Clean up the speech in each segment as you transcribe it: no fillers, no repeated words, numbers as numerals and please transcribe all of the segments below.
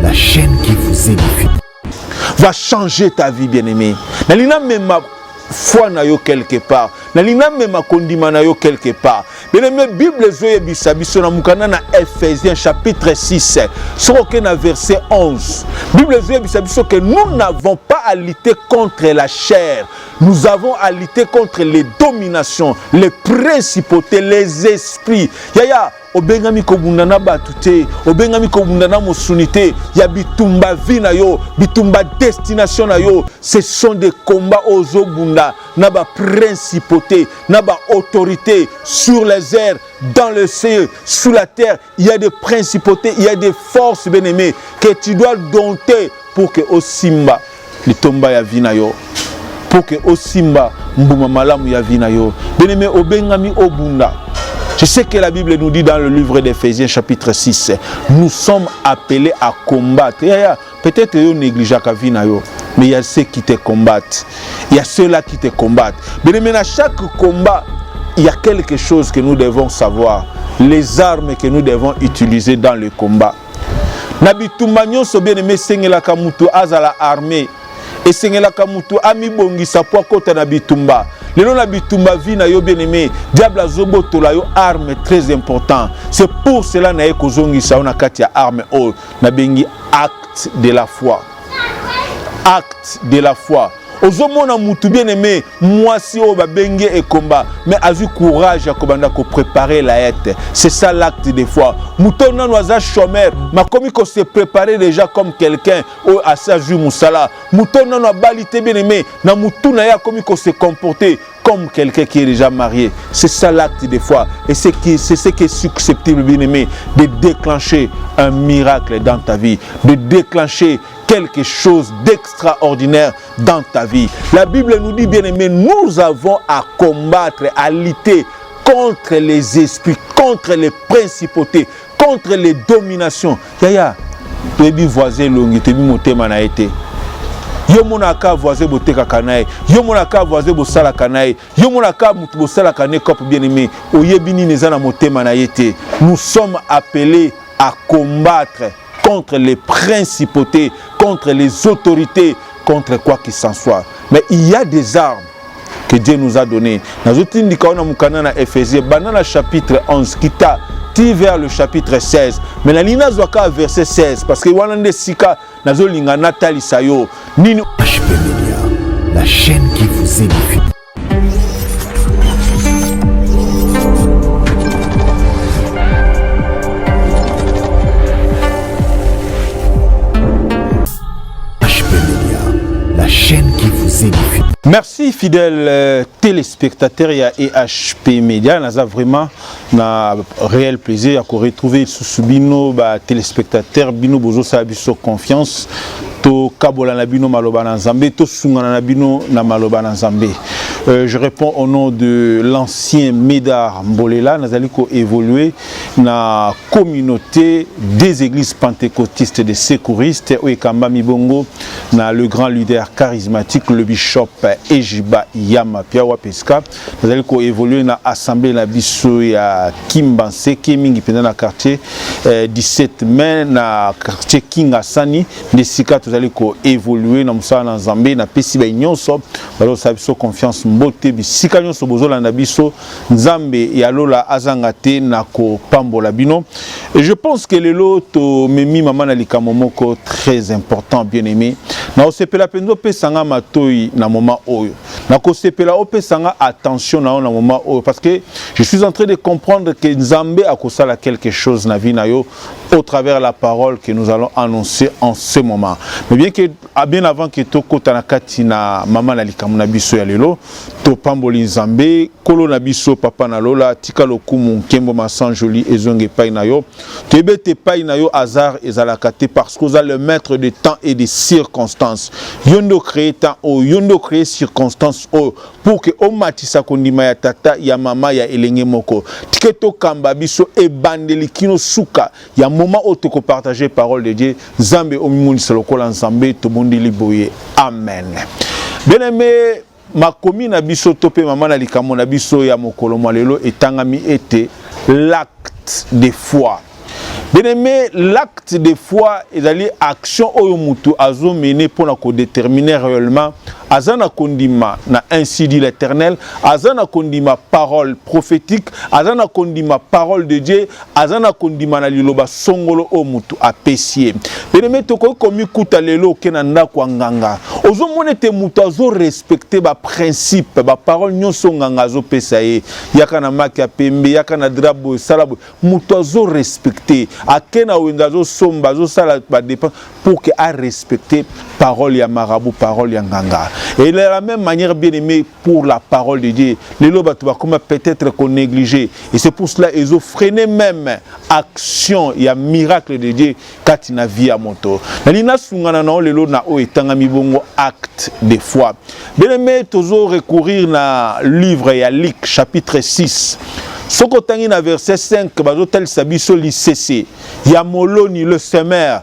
la chaîne qui vous édifie, va changer ta vie, bien-aimé. Nalina même ma foi na yo quelque part. Nalina même ma kondima na yo quelque part. Bien-aimé, Bible zoye bisabiso na mukana na Ephésiens chapitre 6. Soroke na verset 11. Bible zoye bisabiso que nous n'avons pas à lutter contre la chair. Nous avons à lutter contre les dominations, les principautés, les esprits. Yaya, obengami kobundana batute, obengami kobundana mosunite, ya bitumba vina yo, bitumba destination na yo. Ce sont des combats aux obunda, naba principauté, naba autorité sur les airs, dans le ciel, sous la terre. Il y a des principautés, il y a des forces bien-aimées que tu dois dompter pour que au simba, le tomba ya vina yo. Pour que au simba mbuma malamu ya vina yo. Bien-aimé, obengami obunda. Je sais que la Bible nous dit dans le livre d'Éphésiens chapitre 6, nous sommes appelés à combattre. Peut-être que vous négligez la vie, mais il y a ceux qui te combattent. Il y a ceux-là qui te combattent. Mais à chaque combat, il y a quelque chose que nous devons savoir. Les armes que nous devons utiliser dans le combat. Nabitumba nyonso bien-aimé sengela kamutu azala armée. Et sengela kamutu ami bongisa po kota na bitumba. Lelo na bitumba vi na yo bien-aimé, diable azobo tola yo arme très important. C'est pour cela na eko zongisa ona kati ya arme o na bengi acte de la foi. Acte de la foi. Ozomona mutu bien-aimé, moi si o ba bengi e combat, mais a eu courage à kobanda ko préparer la hête. C'est ça l'acte de foi. Muto na noza chômeur, ma komi ko se préparer déjà comme quelqu'un au à sa ju musala. Muto na no balité bien-aimé, na mutu na ya komi ko se comporter comme quelqu'un qui est déjà marié. C'est ça l'acte de foi. Et c'est ce qui est susceptible, bien-aimé, de déclencher un miracle dans ta vie, de déclencher quelque chose d'extraordinaire dans ta vie. La Bible nous dit, bien-aimé, nous avons à combattre, à lutter contre les esprits, contre les principautés, contre les dominations. Yaya, tu es voisin longi, tu es motema na été. Yo monaka voisin boteka kanae, yo monaka voisin bosala kanae, yo monaka mutu bosala kanae kop bien-aimé, oyebini neza na motema na yete. Nous sommes appelés à combattre contre les principautés, contre les autorités, contre quoi qu'il s'en soit. Mais il y a des armes que Dieu nous a données. Dans le Ephésiens, banana chapitre 11, qui t'a tiré vers le chapitre 16. Mais la lina zoaka verset 16, parce que wanande sika nazo linga natali sayo. Nino HP Media, la chaîne qui vous édifie. Chaîne qui vous édifie. Merci fidèles téléspectateurs et HP Media. Nous avons vraiment un réel plaisir à retrouver sous bino téléspectateurs bino bozo sabiso confiance to kabola na bino maloba na Nzambe to sungana na bino na maloba na Nzambe. Je réponds au nom de l'ancien Médard Mbolela. Nous allons évoluer dans la communauté des églises pentecôtistes des secouristes au Ekamba Mibongo, dans le grand leader charismatique, le bishop Ejiba Yama Piawa Peska. Nous allons évoluer dans l'assemblée de Bisso ya Kimbanse, qui est dans le quartier 17 mai, dans le quartier Kingasani. Nous allons évoluer dans le Zambé, dans le Pesiba Nyonso, nous allons confiance. Mbote bisika nyonso bozola na biso Nzambe ya lola azangate na ko pambola bino. Et je pense que le lot memi mama na likamomoko très important bien-aimé. Na osepela pendo pesanga matoi na moment oyo. Na ko sepela opesanga attention na moment oyo parce que je suis en train de comprendre que Nzambe akosala quelque chose na vie na yo au travers la parole que nous allons annoncer en ce moment. Mais bien avant que tokota na kati na mama na likamona biso ya lelo to pamboli Nzambe kolo na biso papa na lola tika lokumu nkembo masan joli ezonge pai na yo tebete pai na yo hasard ezalaka te parce que vous êtes le maître de temps et des circonstances yondo créer temps o yondo créer circonstances o pour que o matisa kondima ya tata ya mama ya elenge moko tiketo kamba biso e bandeli kino suka ya moment o to ko partager parole de Dieu Nzambe o mimuni salokola Nzambe to bondeli boye amen. Bien aimé makomi na biso topé maman na likamo na biso ya mokolo mwalelo etangami ete l'acte de foi. Bien-aimé, l'acte de foi est d'aller action au mutu azo mené pour déterminer réellement azana kondima na ainsi dit l'Éternel, azana kondima parole prophétique, azana kondima parole de Dieu, azana kondima na liloba songolo au mutu apesier. Bien-aimé, toko komi kuta lelo kenanda kwa nganga. Ozo monete mutu azo respecter ba principe, ba parole nyonso nganga azo pesaye. Yaka na maki pembe, yaka na drabo salabo, mutu azo respecter. Akena wendazo somba zo sala ba dépend pour que a respecter parole ya marabout, parole ya nganga. Et de la même manière, bien aimé, pour la parole de Dieu, les lois comme peut-être qu'on négligé. Et c'est pour cela qu'ils ont freiné même action et un miracle de Dieu quand il a vu à mon tour. Nalina sungana na les lois na o etangami bongo acte de foi. Bien aimé, toujours recourir na livre ya Luc chapitre 6. Soko tangi na verset 5, bazo tel sabiso li cessé. Ya moloni le semeur.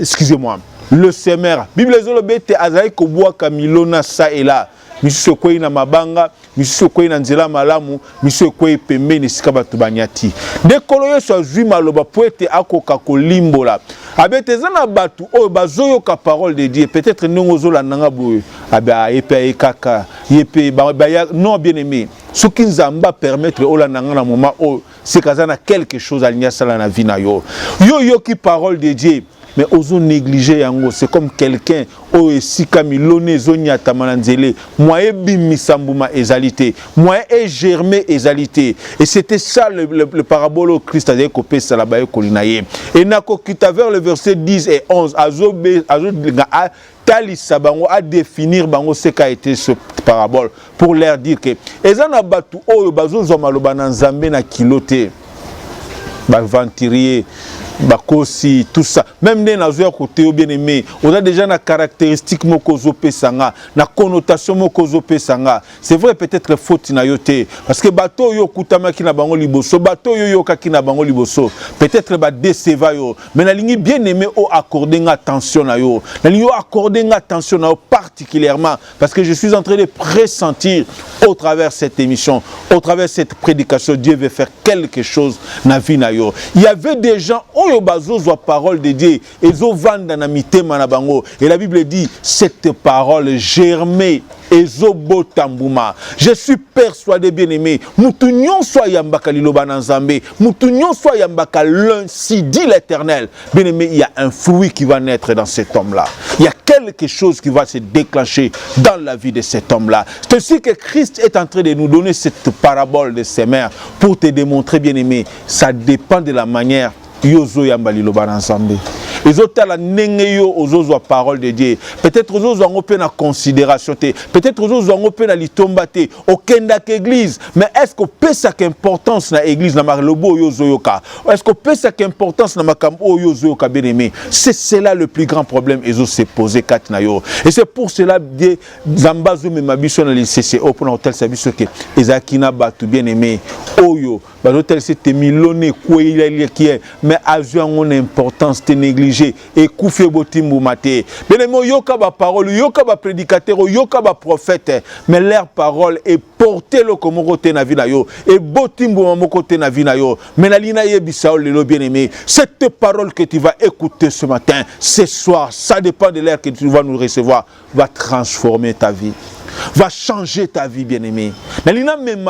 Excusez-moi. Le semeur. Bible zolobete azai kobwa kamilona sa et là. Misu kwei na mabanga, misu kwei na nzela malamu, misu kwei pembeni sika batu banyati. Dekolo yeso azwi maloba poete akoka kolimbola. Abete zana batu o bazoyo ka parole de Dieu. Peut-être non zola nanga boye. Aba yepe ekaka, yepe ba non bien aimé. Ce qui nous a permettre au la nanga na moment o c'est kazana quelque chose à l'nya sala na vie na yo. Yo qui parole de Dieu. Mais ozo négliger yango, c'est comme quelqu'un o esika milone zonya tamananzele, moye bimisambuma ezalité, moye est germé ezalité. Et c'était ça le parabole au Christ a dit kopé salabaye kolinaye. Et nako kita vers le verset 10 et 11 azo talisa bango à définir bango ce qu'a été ce parabole pour leur dire que ezana batu oyo bazo zomaloba na nzambe na kilote ba venturier bakosi tout ça même des nazoya côté bien aimé on a déjà na caractéristique moko zope sanga na connotation moko zope sanga c'est vrai peut-être faute na yote parce que bato yo kutama ki na bango liboso bato yo ka ki na bango liboso peut-être ba déceva yo mais na lingi bien aimé au accorder attention na yo na lingi accorder attention na yo particulièrement parce que je suis en train de pressentir au travers cette émission au travers cette prédication Dieu veut faire quelque chose na vie na yo. Il y avait des gens oyo bazozwa parole de Dieu ezo vanda na mitema na bango et la Bible dit cette parole germée ezo botambuma. Je suis persuadé bien aimé mutu nyonso yambaka liloba na nzambe mutu nyonso yambaka si dit l'Éternel bien aimé il y a un fruit qui va naître dans cet homme là. Il y a quelque chose qui va se déclencher dans la vie de cet homme là. C'est ainsi que Christ est en train de nous donner cette parabole de ses mères pour te démontrer bien aimé ça dépend de la manière yozo yambali loba ensemble. Les autres la nengeyo ozozo parole de Dieu. Peut-être ozozo ngope na considération te. Peut-être ozozo ngope na litomba te. Okenda ke église. Mais est-ce qu'on peut ça qu'importance na église na marlobo yozo yoka? Est-ce qu'on peut ça qu'importance na makambo yozo yoka bien aimé? C'est cela le plus grand problème ezo se poser kat na yo. Et c'est pour cela Dieu zambazo me mabiso na CCO pour hôtel service que ezakina batu bien aimé. Oyo ba hôtel c'était milone quoi il qui est mais a joué en importance te négligé et koufe botimbu maté bien aimé yoka ba parole yoka ba prédicateur yoka ba prophète mais leur parole est portée le comme côté na vie na yo et botimbu mon côté na vie na yo mais la lina yebisa le bien aimé cette parole que tu vas écouter ce matin ce soir ça dépend de l'air que tu vas nous recevoir va transformer ta vie va changer ta vie bien aimé la lina même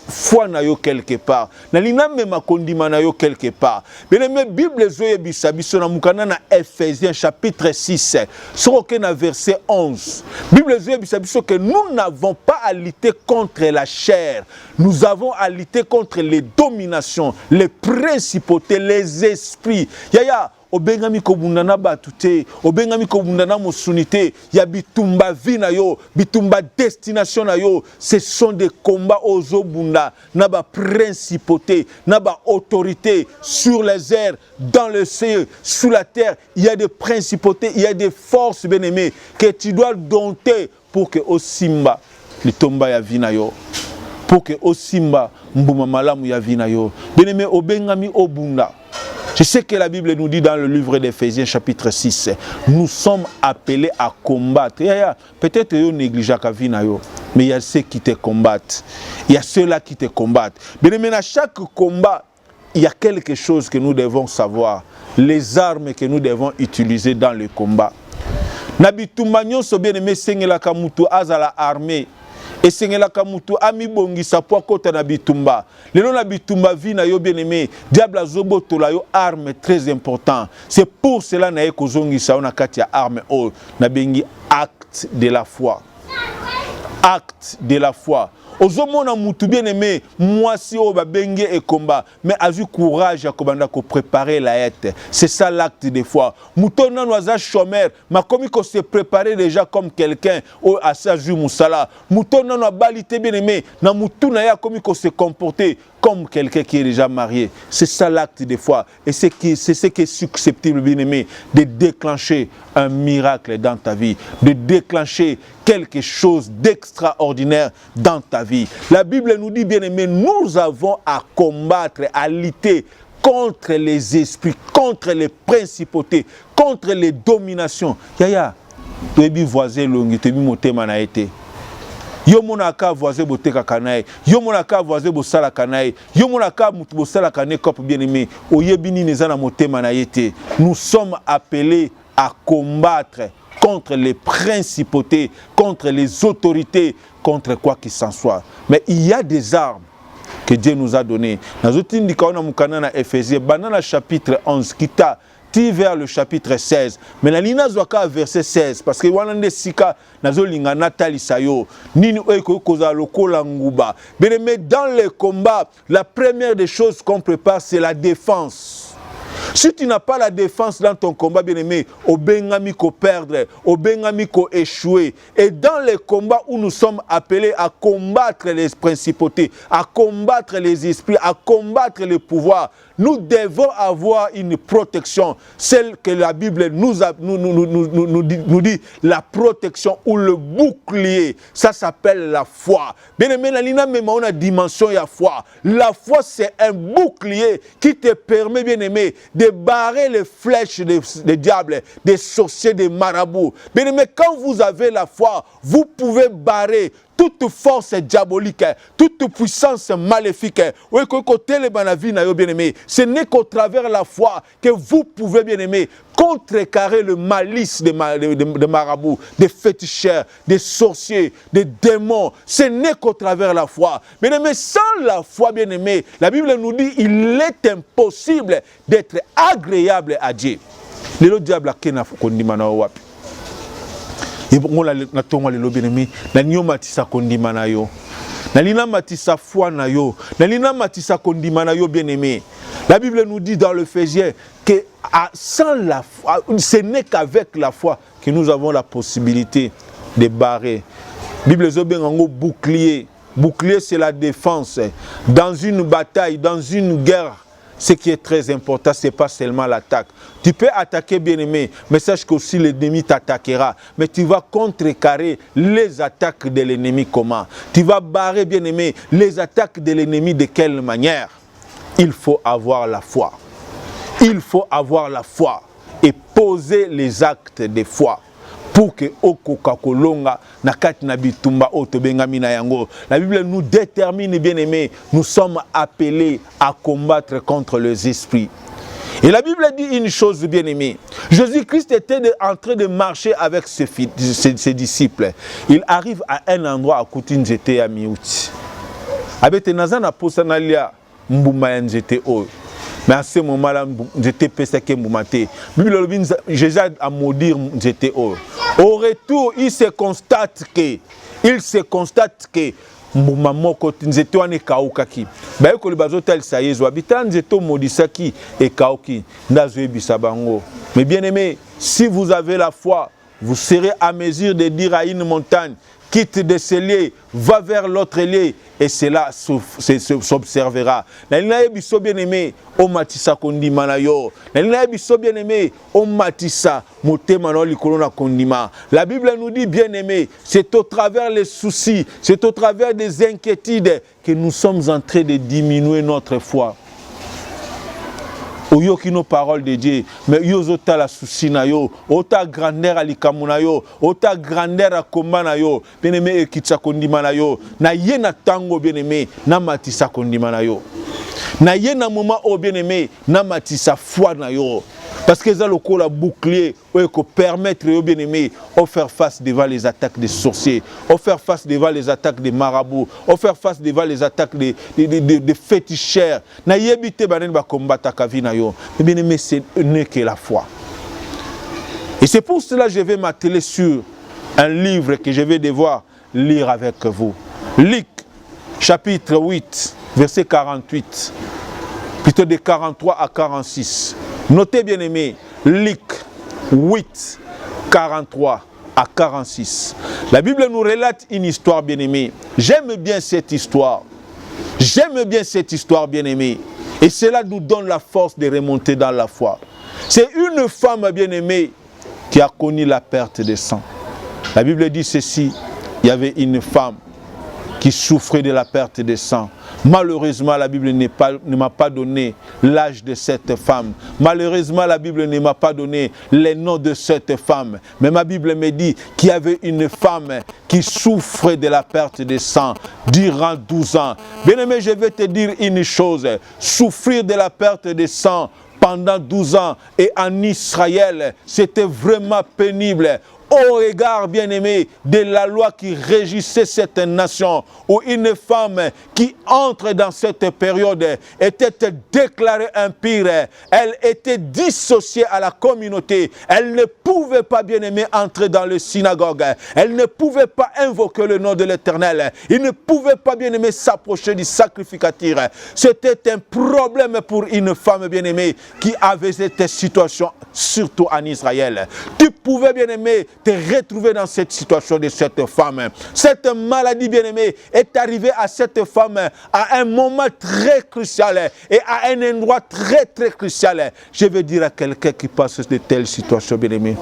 foi na yo quelque part na lina mema kondima na yo quelque part bien aimé Bible zoye bisabiso na mukana na Ephésiens chapitre 6 soko na verset 11 Bible zoye bisabiso que nous n'avons pas à lutter contre la chair nous avons à lutter contre les dominations les principautés les esprits yaya obengami kobunda na batute obengami kobunda na mosunité ya bitumba vie na yo bitumba destination na yo ce sont des combats ozobunda na ba principauté na ba autorité sur les airs dans le ciel sous la terre il y a des principautés il y a des forces bien-aimées que tu dois dompter pour que osimba litomba ya vie na yo pour que osimba mbuma malamu ya vie na yo bien-aimé obengami obunda. Je sais que la Bible nous dit dans le livre d'Éphésiens chapitre 6, nous sommes appelés à combattre. Peut-être que vous négligez la vie, mais il y a ceux qui te combattent. Il y a ceux-là qui te combattent. Mais à chaque combat, il y a quelque chose que nous devons savoir. Les armes que nous devons utiliser dans le combat. Nabitumba nyonso bien aimé sengelaka mutu azala armée. Et sengelaka mutu ami bongisa po kota na bitumba. Lelo na bitumba vi na yo bien aimé, diable azobo tola yo arme très important. C'est pour cela na eko zongisa ona kati ya arme o na bengi acte de la foi. Acte de la foi. Ozomona mutu bien aimé, moi si o ba bengi e combat, mais a eu courage à kobanda ko préparer la hête. C'est ça l'acte de foi. Muto nan waza chômeur, ma komi ko se préparer déjà comme quelqu'un au asaju musala. Muto nan wa balité bien aimé, na mutu na ya komi ko se comporter comme quelqu'un qui est déjà marié. C'est ça l'acte de foi. Et c'est ce qui est susceptible, bien aimé, de déclencher un miracle dans ta vie, de déclencher quelque chose d'extraordinaire dans ta vie. La Bible nous dit, bien aimé, nous avons à combattre, à lutter contre les esprits, contre les principautés, contre les dominations. Yaya, tu es voisin longi, tu es motema na été. Yo monaka voisin boteka kanae, yo monaka voisin bosala kanae, yo monaka mutu bosala kanae kop bien aimé. Oyebini nezana motema na yete. Nous sommes appelés à combattre contre les principautés, contre les autorités, contre quoi qu'il s'en soit. Mais il y a des armes que Dieu nous a données. Dans le Ephésiens, banana chapitre 11, qui t'a vers le chapitre 16. Mais la lina zwaka verset 16 parce que wanande sika nazo linga natali sayo nini eko koza lokola nguba. Mais dans le combat, la première des choses qu'on prépare c'est la défense. Si tu n'as pas la défense dans ton combat, bien aimé, au bengami ko perdre, au bengami ko échouer. Et dans les combats où nous sommes appelés à combattre les principautés, à combattre les esprits, à combattre les pouvoirs, nous devons avoir une protection, celle que la Bible nous dit, la protection ou le bouclier. Ça s'appelle la foi. Bien aimé, on a dimension de foi. La foi, c'est un bouclier qui te permet, bien aimé, de barrer les flèches des diables, des sorciers, des marabouts. Bien aimé, quand vous avez la foi, vous pouvez barrer toute force diabolique, toute puissance maléfique. Ce n'est qu'au travers la foi que vous pouvez, bien aimé, contrecarrer le malice des marabouts, des féticheurs, des sorciers, des démons. Ce n'est qu'au travers la foi. Bien aimé, sans la foi, bien aimé, la Bible nous dit il est impossible d'être agréable à Dieu. Le diable a kena kondimana wapi. Et bon, na tonga le bien aimé, na nyoma tisa kondima na yo. Na lina matisa foi na yo. Na lina matisa kondima na yo bien aimé. La Bible nous dit dans l'Éphésiens que sans la foi, ce n'est qu'avec la foi que nous avons la possibilité de barrer. Bible zobeng ngo bouclier. Bouclier c'est la défense. Dans une bataille, dans une guerre, ce qui est très important, ce n'est pas seulement l'attaque. Tu peux attaquer bien aimé, mais sache qu'aussi l'ennemi t'attaquera. Mais tu vas contrecarrer les attaques de l'ennemi comment? Tu vas barrer bien aimé les attaques de l'ennemi de quelle manière? Il faut avoir la foi. Il faut avoir la foi et poser les actes de foi. Pour que Okokakolonga nakati na bitumba otobengami na yango. La Bible nous détermine bien aimé, nous sommes appelés à combattre contre les esprits. Et la Bible dit une chose bien aimée. Jésus-Christ était en train de marcher avec ses disciples. Il arrive à un endroit à côté de Nzete ya Miuti. Abete nazana posanalia mbuma ya Nzete oyo. Mais à ce moment-là, j'étais pesqué moumaté. Jésus a maudit j'étais au retour, il se constate que Moumamoko nzeto ane kaukaki. Baye ko libazo tel sayezo habitant nzeto modisaki et kauki ndazo bisabango. Mais bien aimé, si vous avez la foi, vous serez à mesure de dire à une montagne, quitte de ce lieu, va vers l'autre lieu, et cela s'observera. Nalina biso bien aimé, o matisa kondima na yo. Nalina biso bien aimé, o matisa motema na likolo na kondima. La Bible nous dit bien aimé, c'est au travers les soucis, c'est au travers des inquiétudes que nous sommes en train de diminuer notre foi. oyoki no parole de Dieu, mais yozota la souci na yo, ota grandeur alikamu na yo, ota grandeur akomba na yo, bien-aimé ekitsa kondima na yo, na ye na tango bien-aimé, na matisa kondima na yo. Na ye na moment o bien-aimé, na matisa foi na yo. Parce que ça le bouclier pour permettre aux bien-aimés de faire face devant les attaques des sorciers, de faire face devant les attaques des marabouts, de faire face devant les attaques des féticheurs. Na yebite banen ba combattre kavina yo. Mais bien-aimé, ce n'est que la foi. Et c'est pour cela que je vais m'atteler sur un livre que je vais devoir lire avec vous. Luc, chapitre 8, verset 48. Plutôt de 43 à 46. Notez bien aimé, Luc 8, 43 à 46. La Bible nous relate une histoire bien aimée. J'aime bien cette histoire. J'aime bien cette histoire bien aimée. Et cela nous donne la force de remonter dans la foi. C'est une femme bien aimée qui a connu la perte de sang. La Bible dit ceci, il y avait une femme qui souffrait de la perte de sang. Malheureusement, la Bible ne m'a pas donné l'âge de cette femme. Malheureusement, la Bible ne m'a pas donné les noms de cette femme. Mais ma Bible me dit qu'il y avait une femme qui souffrait de la perte de sang durant 12 ans. Bien-aimé, je vais te dire une chose. Souffrir de la perte de sang pendant 12 ans et en Israël, c'était vraiment pénible. Au regard, bien-aimé, de la loi qui régissait cette nation, où une femme qui entre dans cette période était déclarée impure, elle était dissociée à la communauté, elle ne pouvait pas, bien-aimé, entrer dans le synagogue, elle ne pouvait pas invoquer le nom de l'Éternel, il ne pouvait pas, bien-aimé, s'approcher du sacrificateur. C'était un problème pour une femme, bien-aimée, qui avait cette situation, surtout en Israël. Tu pouvais, bien-aimé, te retrouver dans cette situation de cette femme. Cette maladie, bien-aimée, est arrivée à cette femme à un moment très crucial et à un endroit très très crucial. Je veux dire à quelqu'un qui passe de telles situations, bien-aimé.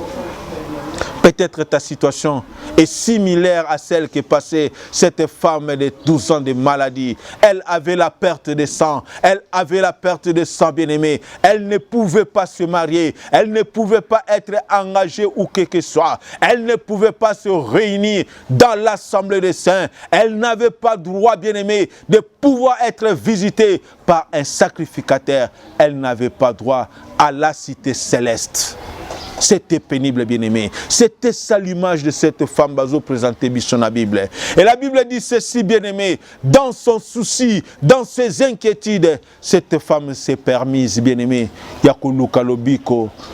Peut-être ta situation est similaire à celle qui passait cette femme de 12 ans de maladie. Elle avait la perte de sang. Elle avait la perte de sang, bien-aimé. Elle ne pouvait pas se marier. Elle ne pouvait pas être engagée ou que ce soit. Elle ne pouvait pas se réunir dans l'assemblée des saints. Elle n'avait pas droit, bien-aimé, de pouvoir être visitée par un sacrificateur. Elle n'avait pas droit à la cité céleste. C'était pénible, bien-aimé. C'était ça l'image de cette femme bazo présentée dans la Bible. Et la Bible dit ceci, bien-aimé, dans son souci, dans ses inquiétudes, cette femme s'est permise, bien-aimé.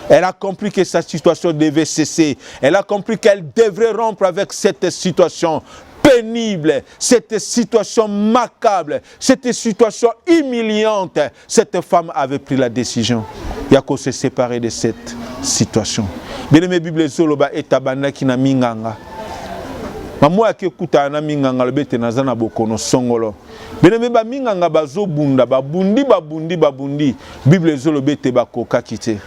Elle a compris que sa situation devait cesser. Elle a compris qu'elle devrait rompre avec cette situation pénible, cette situation macabre, cette situation humiliante. Cette femme avait pris la décision. Il y a qu'à se séparer de cette situation. Bien-aimé, Bible Zoloba et Tabana qui na minganga. Maman a kékuta na minganga le bete na zana bokono songolo. Bien-aimé, ba minganga bazo bunda, babundi. Bible Zoloba te bakoka kite.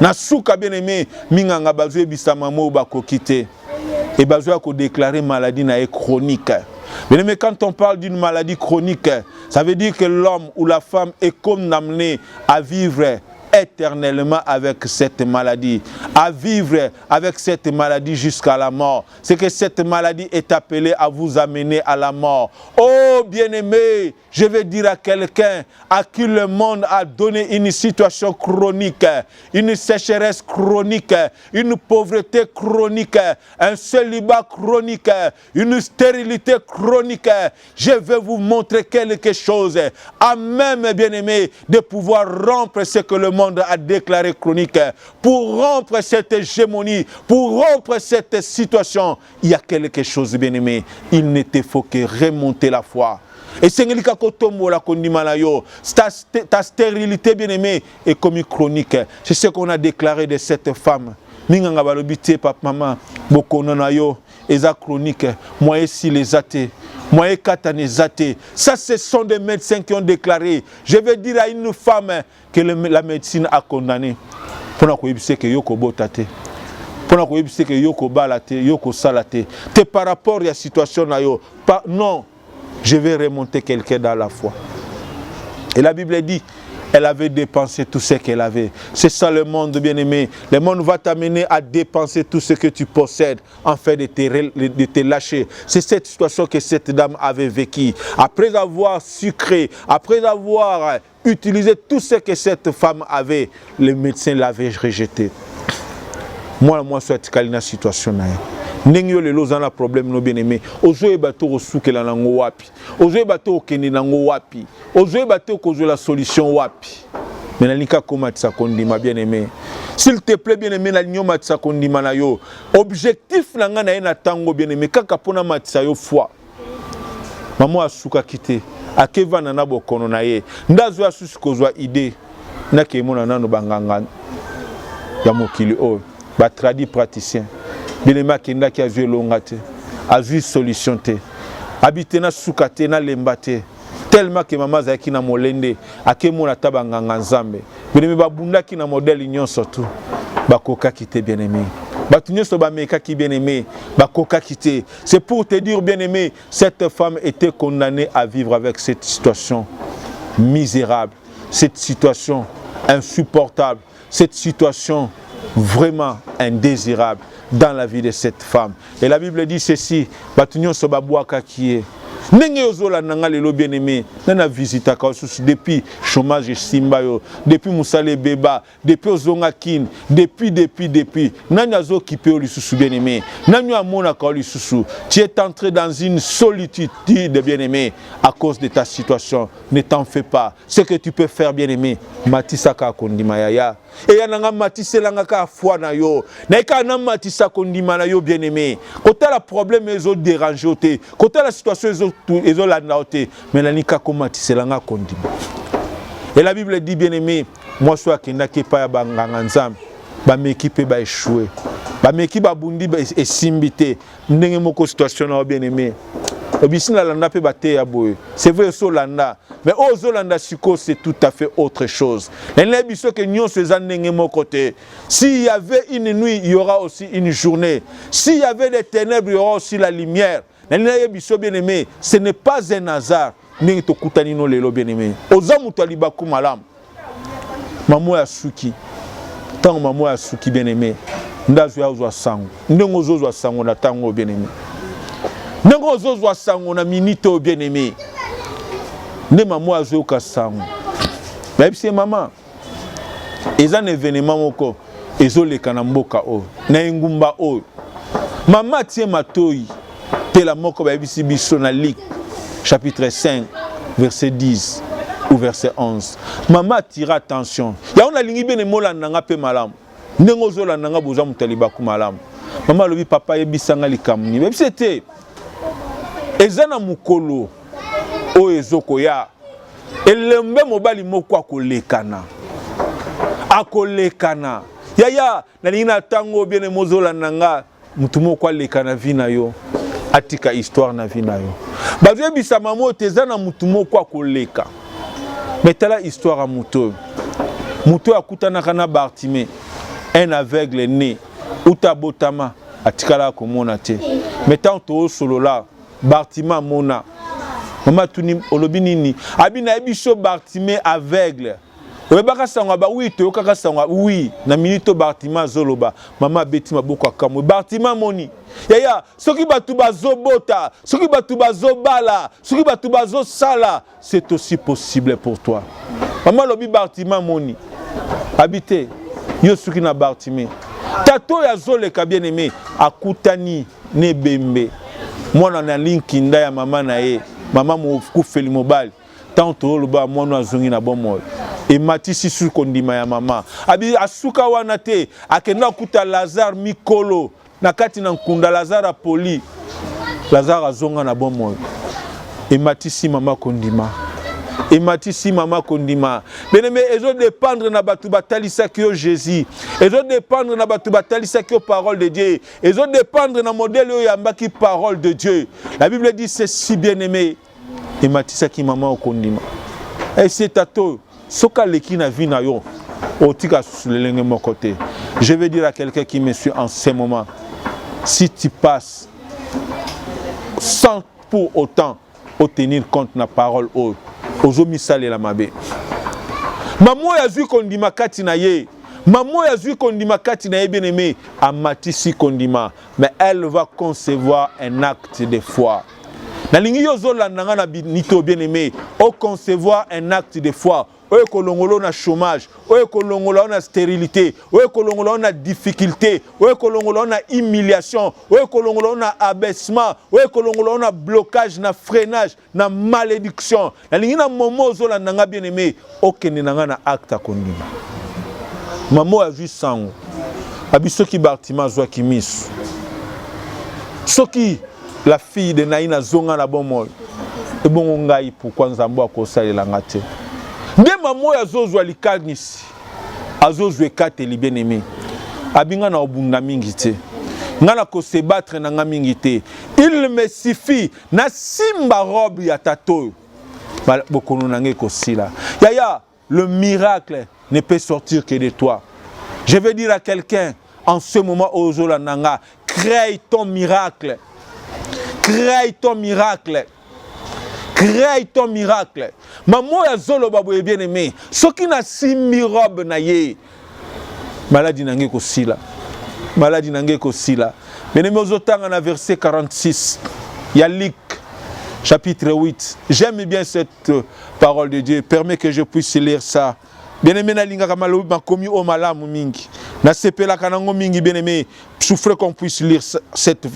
Na souka bien-aimé, minganga bazo ebisa mamo bako kite. Et bazo a déclaré maladie na chronique. Mais quand on parle d'une maladie chronique, ça veut dire que l'homme ou la femme est condamné à vivre éternellement avec cette maladie, à vivre avec cette maladie jusqu'à la mort. C'est que cette maladie est appelée à vous amener à la mort. Oh bien-aimé, je vais dire à quelqu'un à qui le monde a donné une situation chronique, une sécheresse chronique, une pauvreté chronique, un célibat chronique, une stérilité chronique. Je vais vous montrer quelque chose à même, bien-aimé, de pouvoir rompre ce que le monde a déclaré chronique. Pour rompre cette hégémonie, pour rompre cette situation, il y a quelque chose, bien-aimé. Il ne te faut que remonter la foi. Et c'est ta stérilité, bien-aimé, est comme chronique. C'est ce qu'on a déclaré de cette femme. Minganga balobité, papa, maman, bokononayo, eza chronique, moi si les athées. Moi, ça, ce sont des médecins qui ont déclaré. Je vais dire à une femme que la médecine a condamné. Pour que yoko botate. Pour que yoko balate, yoko salate. C'est par rapport à la situation là. Non, je vais remonter quelqu'un dans la foi. Et la Bible dit, Elle avait dépensé tout ce qu'elle avait. C'est ça le monde, bien-aimé. Le monde va t'amener à dépenser tout ce que tu possèdes en fait de te lâcher. C'est cette situation que cette dame avait vécue. Après avoir sucré, après avoir utilisé tout ce que cette femme avait, le médecin l'avait rejeté. Moi, je suis dans la situation. N'enyo le lozana problème no bien aimé. Ozoe bato osukela nango wapi. Ozoe bato okende nango wapi. Ozoe bato kozo la solution wapi. Mais nanika komatisa kondima bien aimé. S'il te plaît bien aimé na linyo matisa kondima na yo. Objectif nanga na ena tango bien aimé kaka pona matisa yo foi. Maman asuka kite. Akeva nana bokono na ye. Ndazo asusi kozwa idée. Na kemona nano banganga. Ya mokili o. Ba tradi praticien. Bilema kenda ki a vu longate, a vu solution te. Habite na soukate na lembate. Tellement que maman zaki na molende, ake mona tabanganga nzambe. Bilema babunda ki na modèle union surtout. Bakoka kite bien aimé. Batunyo so ba meka ki bien aimé, bakoka kite. C'est pour te dire bien aimé, cette femme était condamnée à vivre avec cette situation misérable, cette situation insupportable, cette situation vraiment indésirable dans la vie de cette femme. Et la Bible dit ceci, Batunyo Sobabouaka qui est. Nengeozola nanga lelo bien aimé, nana visita ka depuis chômage simbayo, depuis Moussale Beba, depuis Ozongakin, depuis, nana zo qui peut lisusu bien aimé, nanu amona ka lisusu, tu es entré dans une solitude bien aimé à cause de ta situation, ne t'en fais pas. Ce que tu peux faire bien aimé, matisa ka kondima yaya. Et yananga matisse langa ka foi na yo, na ka na matisa kondima na yo bien aimé. Quand la problème les autres dérangé te, quand la situation les autres la naote, mais la nika ko matisse langa kondima. Et la Bible dit bien aimé, moi soit kenda ke pa ya banganga nzambe, ba m'équipe ba échouer. Ba m'équipe ba bundi ba e simbité, ndenge moko situation na bien aimé. Obisina landa pe bate ya boye. C'est vrai so landa, mais ozo landa siko c'est tout à fait autre chose. Les biso que nyon se zanenge mon côté. S'il y avait une nuit, il y aura aussi une journée. S'il y avait des ténèbres, il y aura aussi la lumière. Les biso bien aimé, ce n'est pas un hasard. Ni to kutani no lelo bien aimé. Ozamu taliba kumalam. Maman ya suki. Tant maman ya suki bien aimé. Ndazo ya ozwa sango. Ndongo zozwa sango na tango bien aimé. Nengo zozwa sango na minito bien aimé. Ne maman azoka sango. La c'est maman. Eza un événement moko ezoleka na mboka o. Na ngumba o. Maman tie matoi. Te la moko ba bisi biso na Luc chapitre 5 verset 10 ou verset 11. Maman attira attention. Ya on a lingi bien mola nanga pe malam. Nengo zola nanga boza mutaliba ku malam. Maman lobi papa yebisanga likamni. Même c'était ezana mukolo o ezoko ya elembe mobali moko akolekana yaya na lina tango bien mozola nanga mutu moko alekana vina yo atika histoire na vina yo bazwe bisa mamo tezana mutu moko akoleka metala histoire a muto akutana kana Bartimée un aveugle né utabotama atikala komona te metant to solo là Bartimée mona. Maman tuni olobinini. Abina ebiso Bartimée aveugle. Obebaka sangwa ba oui to kaka sangwa oui na minito Bartimée zoloba. Maman beti maboko akamwe. Bartimée moni. Yaya soki batu bazobota, soki batu bazobala, soki batu bazosala, c'est aussi possible pour toi. Maman lobi Bartimée moni. Habité yo soki na Bartimée. Tato ya zoleka bien aimé akutani ne bembe. Moi na linki nda ya mama na ye mama mo kufeli mobali tanto loba mwana azongi na bomo e matisi su kondima ya mama abi asuka wana te akenda kuta Lazare mikolo na kati na nkunda Lazare apoli Lazare azonga na bomo e matisi mama kondima et matisi mama kondima bien-aimé ezo dépendre na batu batalisa kyo Jésus ezo dépendre na batu batalisa kyo parole de Dieu ezo dépendre na modèle yo yambaki parole de Dieu. La Bible dit c'est si bien-aimé et matisa ki mama kondima et c'est tato soka leki na vie na yo otika sulelenge mon côté. Je vais dire à quelqu'un qui me suit en ce moment, si tu passes sans pour autant tenir compte de la parole haute, ozo misale la mabe. Maman ya zui kondima kati na ye. Maman ya zui kondima kati na ye bien aimé. Amatisi kondima. Mais elle va concevoir un acte de foi. Na lingi yo zo landanga na nito bien aimé. O concevoir un acte de foi. Oye kolongolo na chômage, oye kolongolo na stérilité, oye kolongolo na difficulté, oye kolongolo na humiliation, oye kolongolo na abaissement, oye kolongolo na blocage, na freinage, na malédiction. Na lingi na momo zo landanga bien aimé. Okende nanga na acte kondima. Maman a vu sango. Abiso ki Bartima zwa kimis. Soki la fille de Naïna zonga na bomol. E bon ngai pourquoi nzambo akosalela ngate. Nde maman ya zozwa likagisi. Azozwe kate li bien aimé. Abinga na obunda mingi te. Ngana ko se battre na nga mingi te. Il me suffit na simba robe ya tato. Bokono nange ko sila. Yaya, le miracle ne peut sortir que de toi. Je veux dire à quelqu'un en ce moment au Zolananga, crée ton miracle. Crée ton miracle. Crée ton miracle. Maman ya zolo babu bien aimé. Ce qui n'a simbi robe na ye. Maladie nange ko sila. Maladie nange ko sila. Bien aimé ozotanga na verset 46. Ya Luc chapitre 8. J'aime bien cette parole de Dieu. Permets que je puisse lire ça. Bien aimé na linga kamalo makomi o malamu mingi. Na sepela kanango mingi bien aimé. Souffrez qu'on puisse lire cette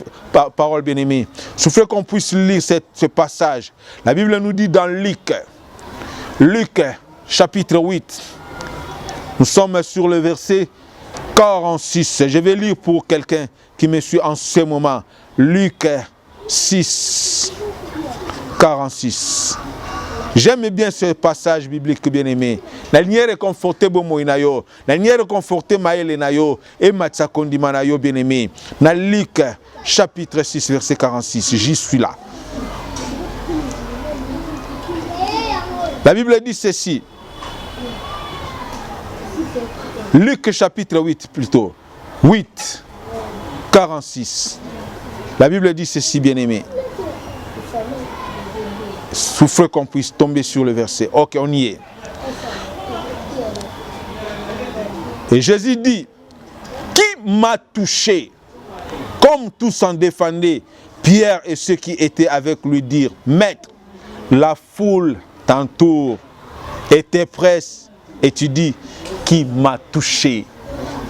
parole bien aimé. Souffrez qu'on puisse lire ce passage. La Bible nous dit dans Luc chapitre 8. Nous sommes sur le verset 46. Je vais lire pour quelqu'un qui me suit en ce moment. Luc 6 46. J'aime bien ce passage biblique bien aimé. La ligne réconfortée bomoinayo, la ligne réconfortée maëlenayo et matsakondimanayo bien aimé. Dans Luc chapitre 6 verset 46, j'y suis là. La Bible dit ceci. Luc chapitre 8 plutôt. 8 46. La Bible dit ceci bien aimé. Souffre qu'on puisse tomber sur le verset. Ok, on y est. Et Jésus dit, qui m'a touché? Comme tous s'en défendaient, Pierre et ceux qui étaient avec lui dirent, Maître, la foule t'entoure et t'es presse. Et tu dis, qui m'a touché?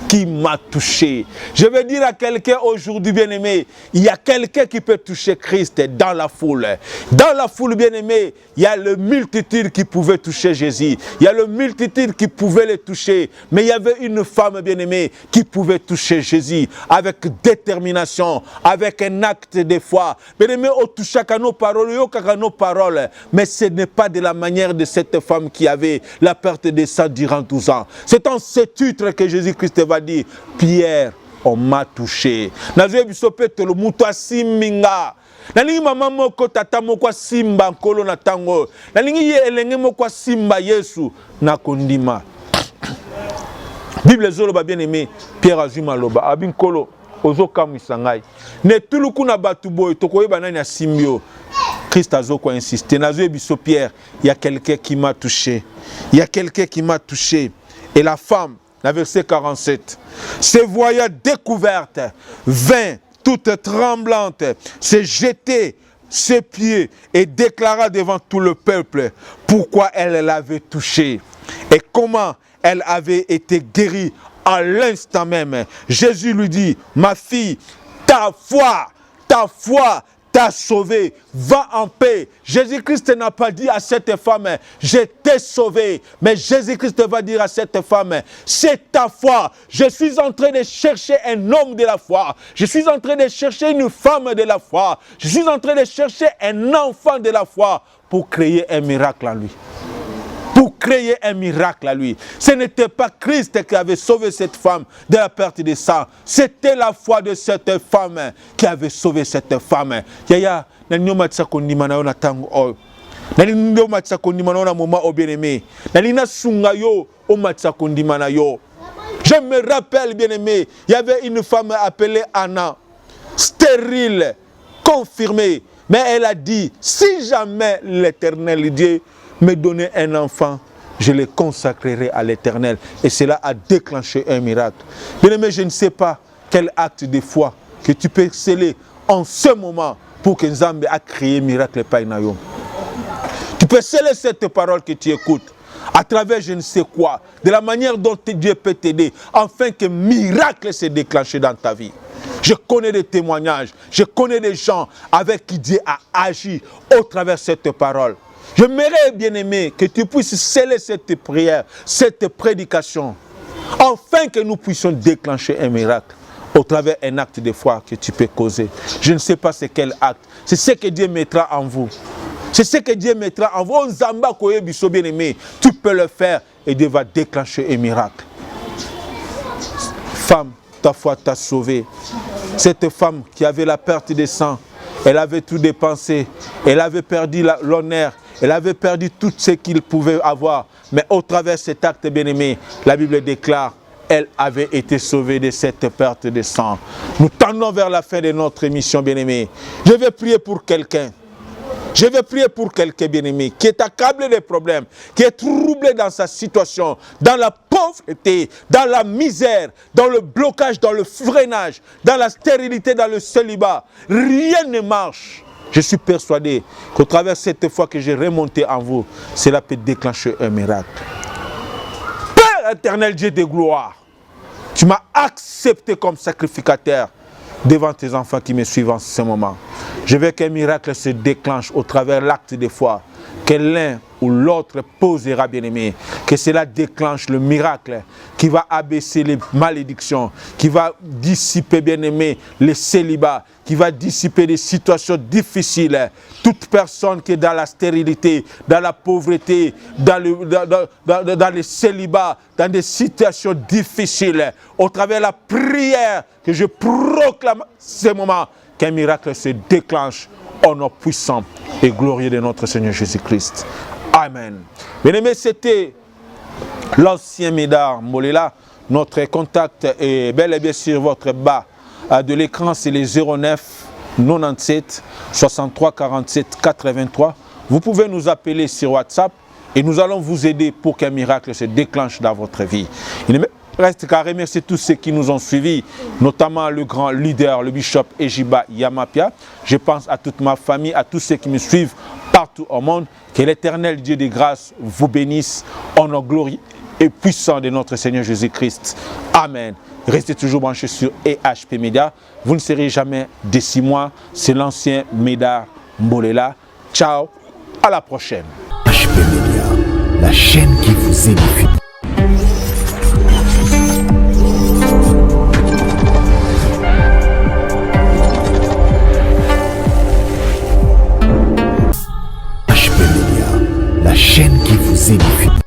Qui m'a touché? Je veux dire à quelqu'un aujourd'hui bien aimé, il y a quelqu'un qui peut toucher Christ dans la foule. Dans la foule bien aimé, il y a le multitude qui pouvait toucher Jésus. Il y a le multitude qui pouvait le toucher. Mais il y avait une femme bien aimée qui pouvait toucher Jésus avec détermination, avec un acte de foi. Bien aimé, on touche à nos paroles, mais ce n'est pas de la manière de cette femme qui avait la perte de sang durant 12 ans. C'est en ce titre que Jésus-Christ va dire, Pierre, on m'a touché. Nazwe bisope tolo muto asiminga. Nalingi mama moko tata moko simba nkolo na tango. Nalingi ye elenge moko simba Yesu na kondima. Bible zolo ba bien aimé, Pierre azuma loba abin kolo ozoka musangai. Ne tuluku na batu boy tokoyeba nani asimbio. Christ azoko insister. Nazwe biso Pierre, il y a quelqu'un qui m'a touché. Il y a quelqu'un qui m'a touché. Et la femme, la verset 47, se voyant découverte, vint toute tremblante, se jeter ses pieds et déclara devant tout le peuple pourquoi elle l'avait touché et comment elle avait été guérie à l'instant même. Jésus lui dit, ma fille, ta foi t'a sauvé, va en paix. Jésus-Christ n'a pas dit à cette femme, je t'ai sauvé, mais Jésus-Christ va dire à cette femme, c'est ta foi. Je suis en train de chercher un homme de la foi. Je suis en train de chercher une femme de la foi. Je suis en train de chercher un enfant de la foi pour créer un miracle en lui. Pour créer un miracle à lui. Ce n'était pas Christ qui avait sauvé cette femme de la perte de sang. C'était la foi de cette femme qui avait sauvé cette femme. Yaya, nanyo matsa kondima na yo na tango o. Nanyo matsa kondima na yo na moment o bien-aimé. Nanina sunga yo o matsa kondima na yo. Je me rappelle bien-aimé, il y avait une femme appelée Anna, stérile, confirmée. Mais elle a dit, si jamais l'Éternel Dieu me donnait un enfant, je les consacrerai à l'Éternel. Et cela a déclenché un miracle. Bien-aimé, je ne sais pas quel acte de foi que tu peux sceller en ce moment pour que Nzambe a créé un miracle par Nayo. Tu peux sceller cette parole que tu écoutes à travers je ne sais quoi, de la manière dont Dieu peut t'aider, afin que miracle se déclenche dans ta vie. Je connais des témoignages, je connais des gens avec qui Dieu a agi au travers de cette parole. J'aimerais, bien-aimé, que tu puisses sceller cette prière, cette prédication, afin que nous puissions déclencher un miracle au travers d'un acte de foi que tu peux causer. Je ne sais pas c'est quel acte, c'est ce que Dieu mettra en vous. C'est ce que Dieu mettra en vous. Nzamba koye biso bien-aimé, tu peux le faire et Dieu va déclencher un miracle. Femme, ta foi t'a sauvé. Cette femme qui avait la perte de sang, elle avait tout dépensé, elle avait perdu l'honneur, elle avait perdu tout ce qu'il pouvait avoir. Mais au travers de cet acte bien-aimé, la Bible déclare, elle avait été sauvée de cette perte de sang. Nous tendons vers la fin de notre émission bien-aimé. Je vais prier pour quelqu'un. Je vais prier pour quelqu'un bien-aimé qui est accablé des problèmes, qui est troublé dans sa situation, dans la pauvreté, dans la misère, dans le blocage, dans le freinage, dans la stérilité, dans le célibat. Rien ne marche. Je suis persuadé qu'au travers de cette foi que j'ai remontée en vous, cela peut déclencher un miracle. Père éternel, Dieu de gloire, tu m'as accepté comme sacrificateur devant tes enfants qui me suivent en ce moment. Je veux qu'un miracle se déclenche au travers de l'acte de foi, que l'un ou l'autre posera bien-aimé, que cela déclenche le miracle qui va abaisser les malédictions, qui va dissiper bien-aimé les célibats, qui va dissiper les situations difficiles. Toute personne qui est dans la stérilité, dans la pauvreté, dans le célibat, dans des situations difficiles, au travers de la prière que je proclame ce moment, qu'un miracle se déclenche au nom puissant et glorieux de notre Seigneur Jésus-Christ. Amen. Bien-aimés, c'était l'ancien Médard Mbolela. Notre contact est bel et bien sur votre bas de l'écran, c'est les 09 97 63 47 83. Vous pouvez nous appeler sur WhatsApp et nous allons vous aider pour qu'un miracle se déclenche dans votre vie. Il ne reste qu'à remercier tous ceux qui nous ont suivis, notamment le grand leader, le bishop Ejiba Yamapia. Je pense à toute ma famille, à tous ceux qui me suivent partout au monde. Que l'Éternel Dieu de grâce vous bénisse en nom glorieux et puissant de notre Seigneur Jésus-Christ. Amen. Restez toujours branchés sur EHP Media. Vous ne serez jamais déçus moi. C'est l'ancien Médard Mbolela. Ciao, à la prochaine. HP Media, la chaîne qui vous édifie.